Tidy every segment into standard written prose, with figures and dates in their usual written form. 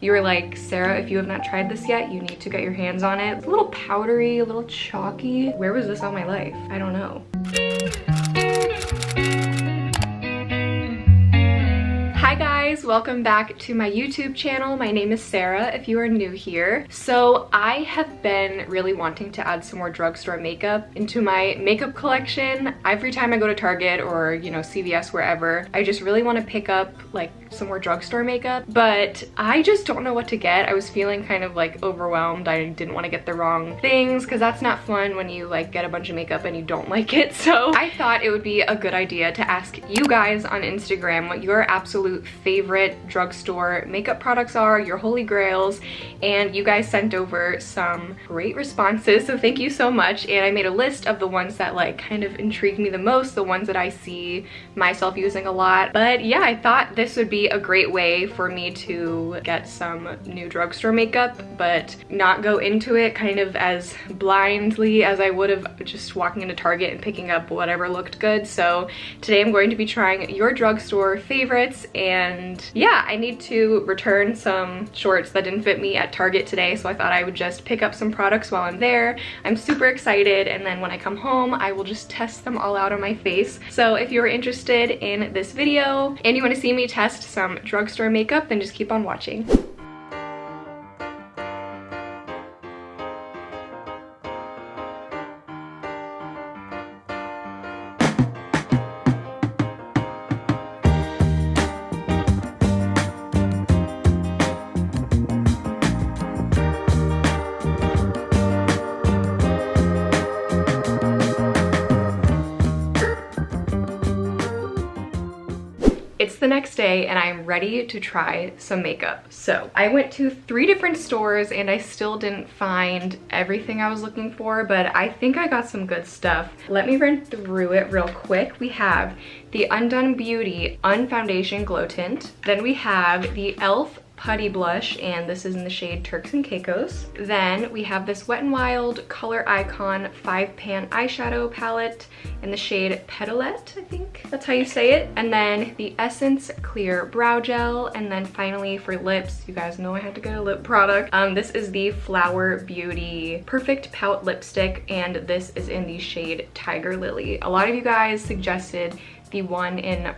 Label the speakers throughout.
Speaker 1: You were like, Sarah, if you have not tried this yet, you need to get your hands on it. It's a little powdery, a little chalky. Where was this all my life? I don't know. Hi guys, welcome back to my YouTube channel. My name is Sarah if you are new here. So I have been really wanting to add some more drugstore makeup into my makeup collection. Every time I go to Target or, you know, CVS, wherever, I just really want to pick up like some more drugstore makeup, but I just don't know what to get. I was feeling kind of like overwhelmed. I didn't want to get the wrong things because that's not fun when you like get a bunch of makeup and you don't like it. So I thought it would be a good idea to ask you guys on Instagram what your absolute favorite drugstore makeup products are, your holy grails, and you guys sent over some great responses, so thank you so much. And I made a list of the ones that like kind of intrigued me the most, the ones that I see myself using a lot. But yeah, I thought this would be a great way for me to get some new drugstore makeup, but not go into it kind of as blindly as I would have just walking into Target and picking up whatever looked good. So today I'm going to be trying your drugstore favorites, and yeah, I need to return some shorts that didn't fit me at Target today, so I thought I would just pick up some products while I'm there. I'm super excited, and then when I come home I will just test them all out on my face. So if you're interested in this video and you want to see me test some drugstore makeup, then just keep on watching. It's the next day and I'm ready to try some makeup. So I went to 3 different stores and I still didn't find everything I was looking for, but I think I got some good stuff. Let me run through it real quick. We have the Undone Beauty Unfoundation Glow Tint. Then we have the e.l.f. Putty Blush, and this is in the shade Turks and Caicos. Then we have this Wet n Wild Color Icon 5-pan eyeshadow palette in the shade Petalette, I think that's how you say it. And then the Essence Clear Brow Gel. And then finally for lips, you guys know I had to get a lip product. This is the Flower Beauty Perfect Pout Lipstick, and this is in the shade Tiger Lily. A lot of you guys suggested the one in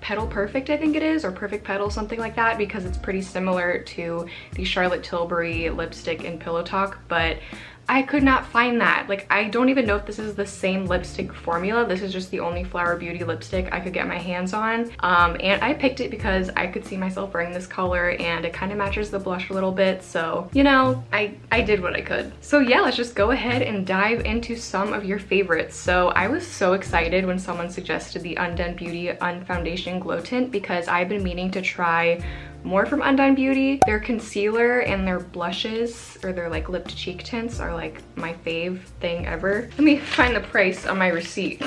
Speaker 1: Petal Perfect, I think it is, or Perfect Petal, something like that, because it's pretty similar to the Charlotte Tilbury lipstick in Pillow Talk, but I could not find that. Like, I don't even know if this is the same lipstick formula. This is just the only Flower Beauty lipstick I could get my hands on. And I picked it because I could see myself wearing this color and it kind of matches the blush a little bit. So, you know, I did what I could. So yeah, let's just go ahead and dive into some of your favorites. So I was so excited when someone suggested the Undone Beauty Unfoundation Glow Tint because I've been meaning to try more from Undone Beauty. Their concealer and their blushes, or their like lip to cheek tints, are like my fave thing ever. Let me find the price on my receipt.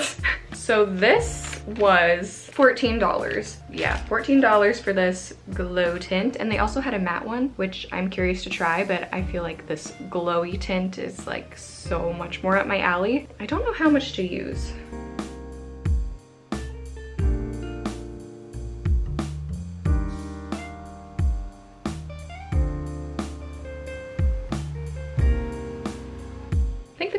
Speaker 1: So this was $14. Yeah, $14 for this glow tint. And they also had a matte one, which I'm curious to try, but I feel like this glowy tint is like so much more up my alley. I don't know how much to use.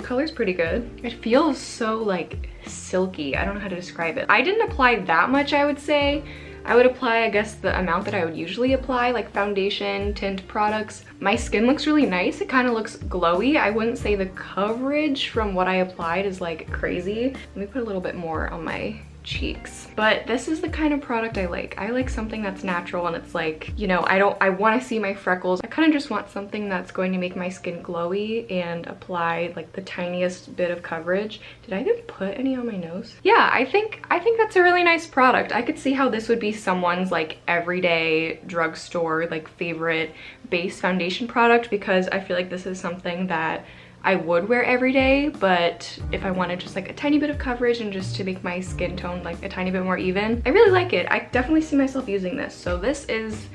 Speaker 1: Color's pretty good. It feels so like silky. I don't know how to describe it. I didn't apply that much, I would say. I would apply, I guess, the amount that I would usually apply, like foundation, tint products. My skin looks really nice. It kind of looks glowy. I wouldn't say the coverage from what I applied is like crazy. Let me put a little bit more on my cheeks. But this is the kind of product I like. I like something that's natural and it's like, you know, I want to see my freckles. I kind of just want something that's going to make my skin glowy and apply like the tiniest bit of coverage. Did I even put any on my nose? Yeah, I think that's a really nice product. I could see how this would be someone's like everyday drugstore like favorite base foundation product, because I feel like this is something that I would wear every day, but if I wanted just like a tiny bit of coverage and just to make my skin tone like a tiny bit more even, I really like it. I definitely see myself using this. So this is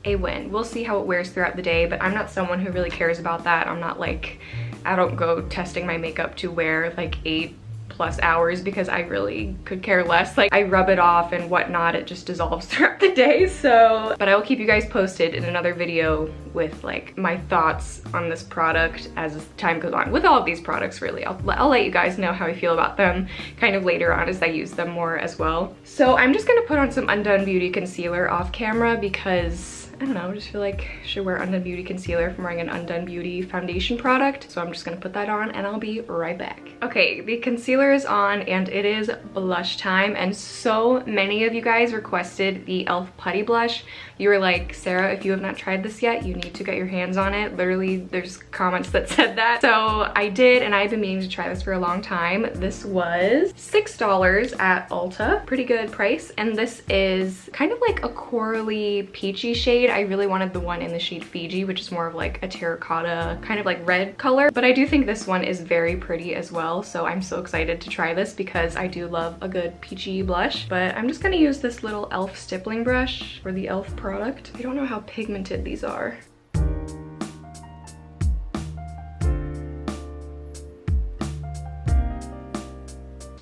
Speaker 1: a win. We'll see how it wears throughout the day, but I'm not someone who really cares about that. I'm not like, I don't go testing my makeup to wear like 8 plus hours because I really could care less. Like I rub it off and whatnot, it just dissolves throughout the day. So, but I will keep you guys posted in another video with like my thoughts on this product as time goes on. With all of these products really, I'll let you guys know how I feel about them kind of later on as I use them more as well. So I'm just gonna put on some Undone Beauty concealer off camera because I don't know, I just feel like I should wear Undone Beauty concealer if I'm wearing an Undone Beauty foundation product. So I'm just gonna put that on and I'll be right back. Okay, the concealer is on and it is blush time, and so many of you guys requested the e.l.f. Putty Blush. You were like, Sarah, if you have not tried this yet, you need to get your hands on it. Literally, there's comments that said that. So I did, and I've been meaning to try this for a long time. This was $6 at Ulta, pretty good price. And this is kind of like a corally peachy shade. I really wanted the one in the shade Fiji, which is more of like a terracotta, kind of like red color. But I do think this one is very pretty as well. So I'm so excited to try this because I do love a good peachy blush. But I'm just gonna use this little e.l.f. stippling brush for the e.l.f. product. I don't know how pigmented these are.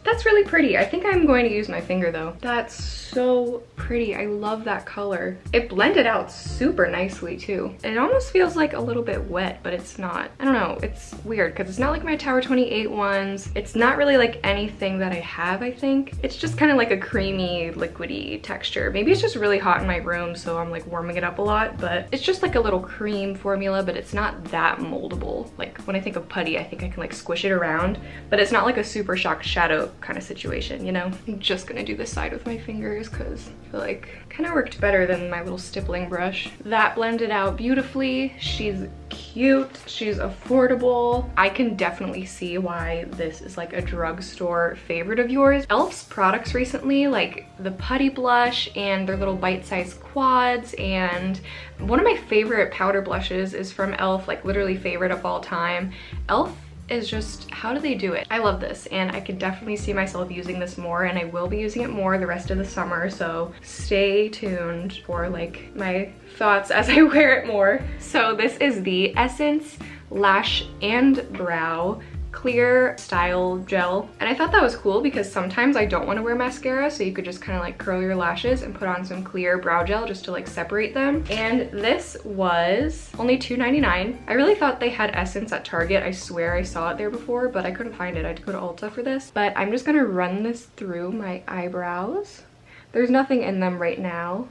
Speaker 1: That's really pretty. I think I'm going to use my finger though. That's so pretty. I love that color. It blended out super nicely too. It almost feels like a little bit wet, but it's not. I don't know. It's weird because it's not like my Tower 28 ones. It's not really like anything that I have, I think. It's just kind of like a creamy, liquidy texture. Maybe it's just really hot in my room, so I'm like warming it up a lot, but it's just like a little cream formula, but it's not that moldable. Like when I think of putty, I think I can like squish it around, but it's not like a super shock shadow kind of situation, you know? I'm just gonna do this side with my fingers because I feel like kind of worked better than my little stippling brush. That blended out beautifully. She's cute, she's affordable. I can definitely see why this is like a drugstore favorite of yours. e.l.f.'s products recently, like the putty blush and their little bite-sized quads, and one of my favorite powder blushes is from e.l.f., like literally favorite of all time. e.l.f. is just, how do they do it? I love this, and I can definitely see myself using this more, and I will be using it more the rest of the summer, so stay tuned for like my thoughts as I wear it more. So this is the Essence Lash and Brow Clear Style Gel, and I thought that was cool because sometimes I don't want to wear mascara, so you could just kind of like curl your lashes and put on some clear brow gel just to like separate them. And this was only $2.99. I really thought they had Essence at Target. I swear I saw it there before, but I couldn't find it. I had to go to Ulta for this. But I'm just gonna run this through my eyebrows. There's nothing in them right now.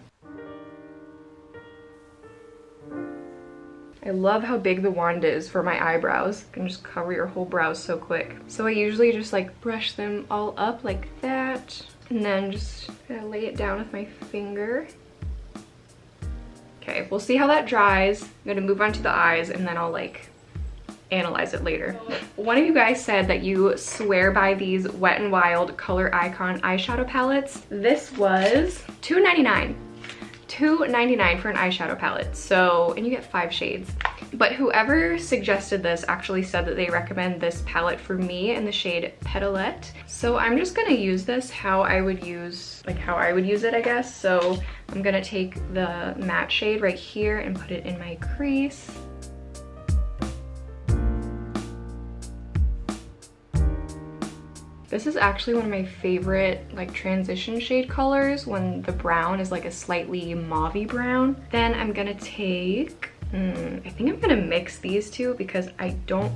Speaker 1: I love how big the wand is for my eyebrows. You can just cover your whole brows so quick. So I usually just like brush them all up like that, and then just gonna lay it down with my finger. Okay, we'll see how that dries. I'm gonna move on to the eyes and then I'll like analyze it later. One of you guys said that you swear by these Wet n Wild Color Icon eyeshadow palettes. This was $2.99. $2.99 for an eyeshadow palette. So, and you get 5 shades. But whoever suggested this actually said that they recommend this palette for me in the shade Petalette. So I'm just gonna use this how I would use it, I guess. So I'm gonna take the matte shade right here and put it in my crease. This is actually one of my favorite like transition shade colors when the brown is like a slightly mauvey brown. Then I'm gonna take, I think I'm gonna mix these two because I don't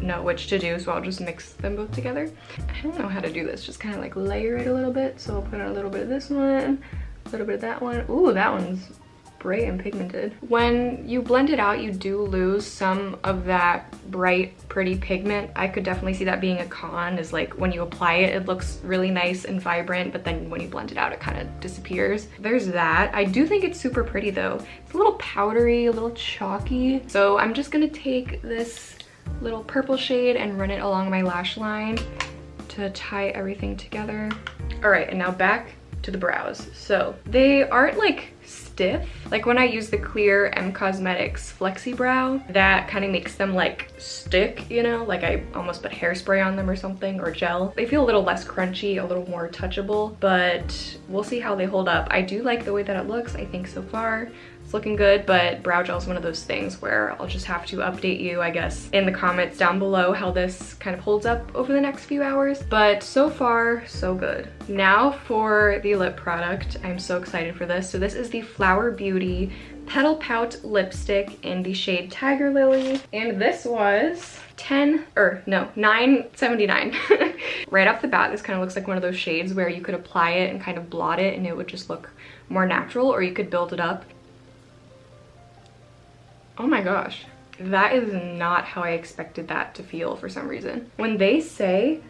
Speaker 1: know which to do, so I'll just mix them both together. I don't know how to do this, just kind of like layer it a little bit. So I'll put on a little bit of this one, a little bit of that one. Ooh, that one's bright and pigmented. When you blend it out, you do lose some of that bright, pretty pigment. I could definitely see that being a con, is like when you apply it, it looks really nice and vibrant, but then when you blend it out, it kind of disappears. There's that. I do think it's super pretty though. It's a little powdery, a little chalky. So I'm just gonna take this little purple shade and run it along my lash line to tie everything together. All right, and now back to the brows. So they aren't like stiff. Like when I use the clear M Cosmetics Flexi Brow, that kind of makes them like stick, you know, like I almost put hairspray on them or something, or gel. They feel a little less crunchy, a little more touchable, but we'll see how they hold up. I do like the way that it looks, I think, so far. It's looking good, but brow gel is one of those things where I'll just have to update you, I guess, in the comments down below how this kind of holds up over the next few hours. But so far, so good. Now for the lip product. I'm so excited for this. So this is the Flower Beauty Petal Pout lipstick in the shade Tiger Lily. And this was $9.79. Right off the bat, this kind of looks like one of those shades where you could apply it and kind of blot it and it would just look more natural, or you could build it up. Oh my gosh, that is not how I expected that to feel for some reason. When they say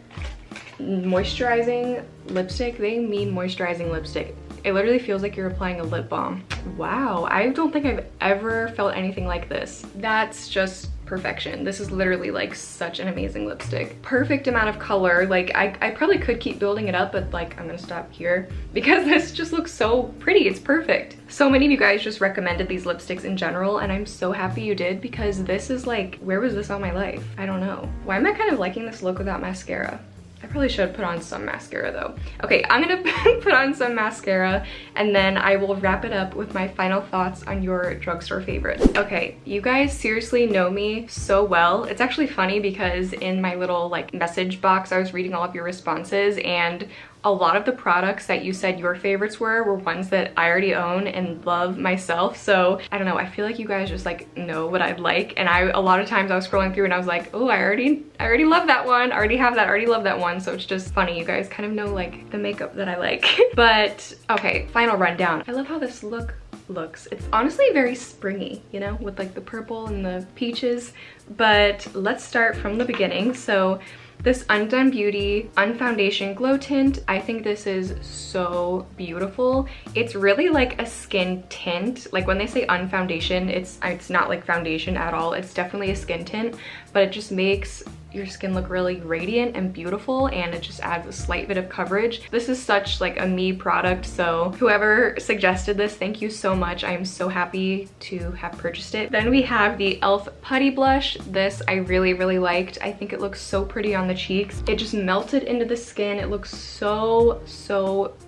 Speaker 1: moisturizing lipstick, they mean moisturizing lipstick. It literally feels like you're applying a lip balm. Wow, I don't think I've ever felt anything like this. That's just perfection. This is literally like such an amazing lipstick. Perfect amount of color. Like I probably could keep building it up, but like I'm gonna stop here because this just looks so pretty. It's perfect. So many of you guys just recommended these lipsticks in general, and I'm so happy you did, because this is like, where was this all my life? I don't know. Why am I kind of liking this look without mascara? I probably should put on some mascara though. Okay, I'm gonna put on some mascara and then I will wrap it up with my final thoughts on your drugstore favorites. Okay, you guys seriously know me so well. It's actually funny because in my little like message box, I was reading all of your responses, and a lot of the products that you said your favorites were ones that I already own and love myself. So I don't know, I feel like you guys just like know what I'd like, and a lot of times I was scrolling through and I was like, oh, I already love that one, I already have that, I already love that one. So it's just funny, you guys kind of know like the makeup that I like. But okay, final rundown. I love how this looks. It's honestly very springy, you know, with like the purple and the peaches. But let's start from the beginning. So this Undone Beauty Unfoundation Glow Tint, I think this is so beautiful. It's really like a skin tint. Like when they say unfoundation, it's not like foundation at all. It's definitely a skin tint, but it just makes your skin look really radiant and beautiful, and it just adds a slight bit of coverage. This is such like a me product, so whoever suggested this, thank you so much. I am so happy to have purchased it. Then we have the e.l.f. Putty Blush. This I really liked. I think it looks so pretty on the cheeks. It just melted into the skin. It looks so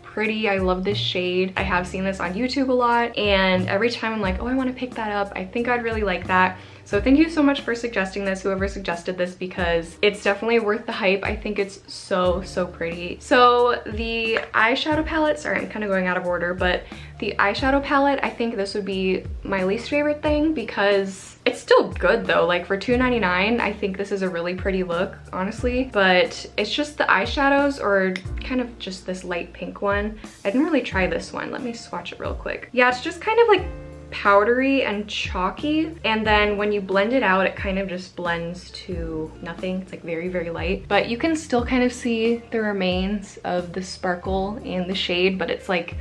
Speaker 1: pretty. I love this shade. I have seen this on YouTube a lot, and every time I'm like, oh, I want to pick that up. I think I'd really like that. So thank you so much for suggesting this, whoever suggested this, because it's definitely worth the hype. I think it's so pretty. So the eyeshadow palette, sorry, I'm kind of going out of order, but the eyeshadow palette, I think this would be my least favorite thing, because it's still good though. Like for $2.99, I think this is a really pretty look, honestly, but it's just the eyeshadows, or kind of just this light pink one. I didn't really try this one. Let me swatch it real quick. Yeah, it's just kind of like powdery and chalky, and then when you blend it out, it kind of just blends to nothing. It's like very light, but you can still kind of see the remains of the sparkle and the shade, but it's like,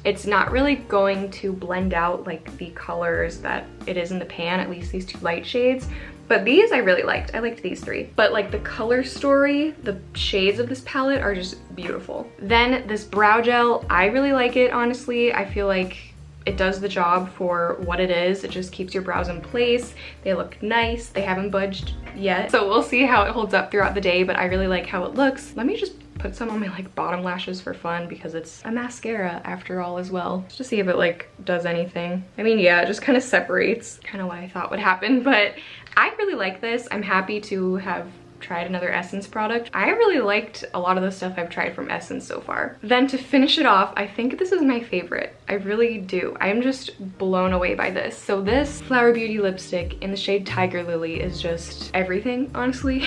Speaker 1: it's not really going to blend out like the colors that it is in the pan, at least these two light shades. But these I really liked. I liked these three. But like the color story, the shades of this palette are just beautiful. Then this brow gel, I really like it, honestly. I feel like it does the job for what it is. It just keeps your brows in place. They look nice. They haven't budged yet. So we'll see how it holds up throughout the day, but I really like how it looks. Let me just put some on my like bottom lashes for fun, because it's a mascara after all as well. Just to see if it like does anything. I mean, yeah, it just kind of separates, kind of what I thought would happen, but I really like this. I'm happy to have tried another Essence product. I really liked a lot of the stuff I've tried from Essence so far. Then to finish it off, I think this is my favorite. I really do. I am just blown away by this. So this Flower Beauty lipstick in the shade Tiger Lily is just everything, honestly.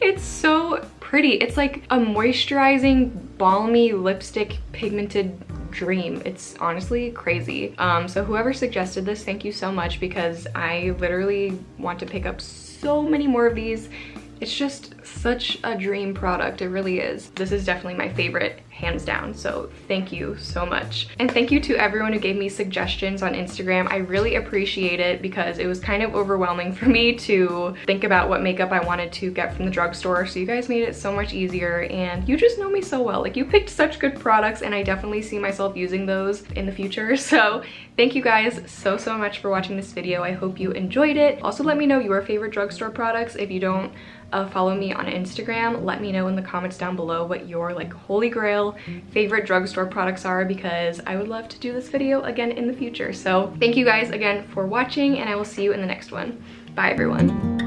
Speaker 1: It's so pretty. It's like a moisturizing, balmy lipstick pigmented dream. It's honestly crazy. So whoever suggested this, thank you so much, because I literally want to pick up so many more of these. It's just such a dream product, it really is. This is definitely my favorite, hands down, so thank you so much. And thank you to everyone who gave me suggestions on Instagram. I really appreciate it, because it was kind of overwhelming for me to think about what makeup I wanted to get from the drugstore, so you guys made it so much easier, and you just know me so well. Like, you picked such good products, and I definitely see myself using those in the future. So thank you guys so much for watching this video. I hope you enjoyed it. Also, let me know your favorite drugstore products. If you don't follow me on Instagram, let me know in the comments down below what your like holy grail all favorite drugstore products are, because I would love to do this video again in the future. So thank you guys again for watching, and I will see you in the next one. Bye everyone.